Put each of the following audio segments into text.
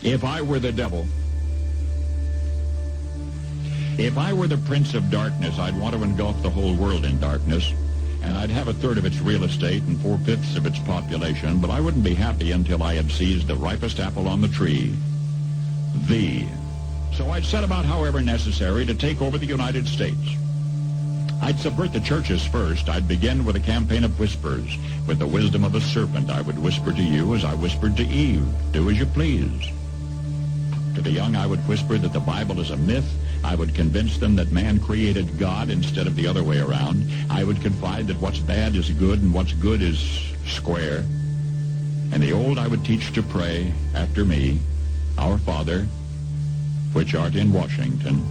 If I were the devil, if I were the prince of darkness, I'd want to engulf the whole world in darkness, and I'd have a third of its real estate and 4/5 of its population, but I wouldn't be happy until I had seized the ripest apple on the tree, thee. So I'd set about, however necessary, to take over the United States. I'd subvert the churches first. I'd begin with a campaign of whispers. With the wisdom of a serpent, I would whisper to you as I whispered to Eve, do as you please. To the young, I would whisper that the Bible is a myth. I would convince them that man created God instead of the other way around. I would confide that what's bad is good and what's good is square. And the old I would teach to pray after me, Our Father, which art in Washington.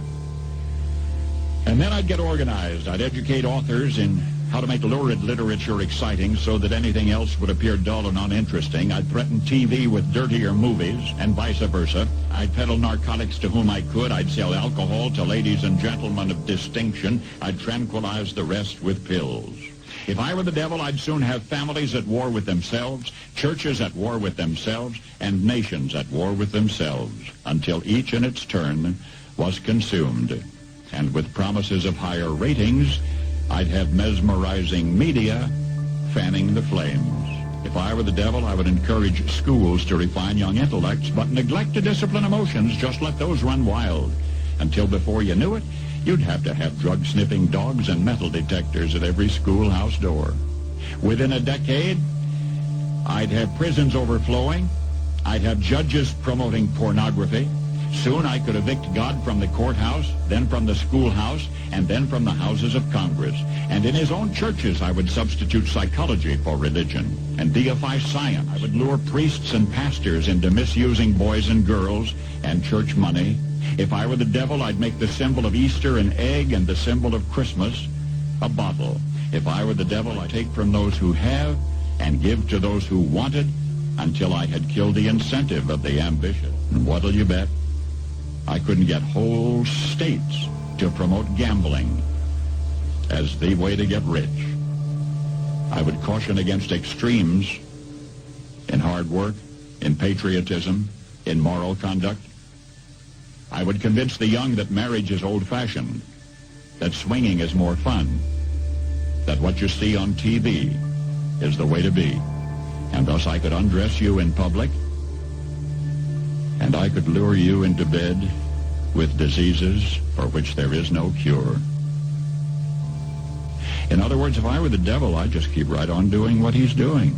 And then I'd get organized. I'd educate authors in how to make lurid literature exciting so that anything else would appear dull and uninteresting. I'd threaten TV with dirtier movies and vice versa. I'd peddle narcotics to whom I could. I'd sell alcohol to ladies and gentlemen of distinction. I'd tranquilize the rest with pills. If I were the devil, I'd soon have families at war with themselves, churches at war with themselves, and nations at war with themselves, until each in its turn was consumed. And with promises of higher ratings, I'd have mesmerizing media fanning the flames. If I were the devil, I would encourage schools to refine young intellects, but neglect to discipline emotions. Just let those run wild. Until before you knew it, you'd have to have drug-sniffing dogs and metal detectors at every schoolhouse door. Within a decade, I'd have prisons overflowing. I'd have judges promoting pornography. Soon I could evict God from the courthouse, then from the schoolhouse, and then from the houses of Congress. And in his own churches, I would substitute psychology for religion and deify science. I would lure priests and pastors into misusing boys and girls and church money. If I were the devil, I'd make the symbol of Easter an egg and the symbol of Christmas a bottle. If I were the devil, I'd take from those who have and give to those who wanted until I had killed the incentive of the ambitious. And what'll you bet? I couldn't get whole states to promote gambling as the way to get rich. I would caution against extremes in hard work, in patriotism, in moral conduct. I would convince the young that marriage is old-fashioned, that swinging is more fun, that what you see on TV is the way to be. And thus I could undress you in public, and I could lure you into bed with diseases for which there is no cure. In other words, if I were the devil, I'd just keep right on doing what he's doing.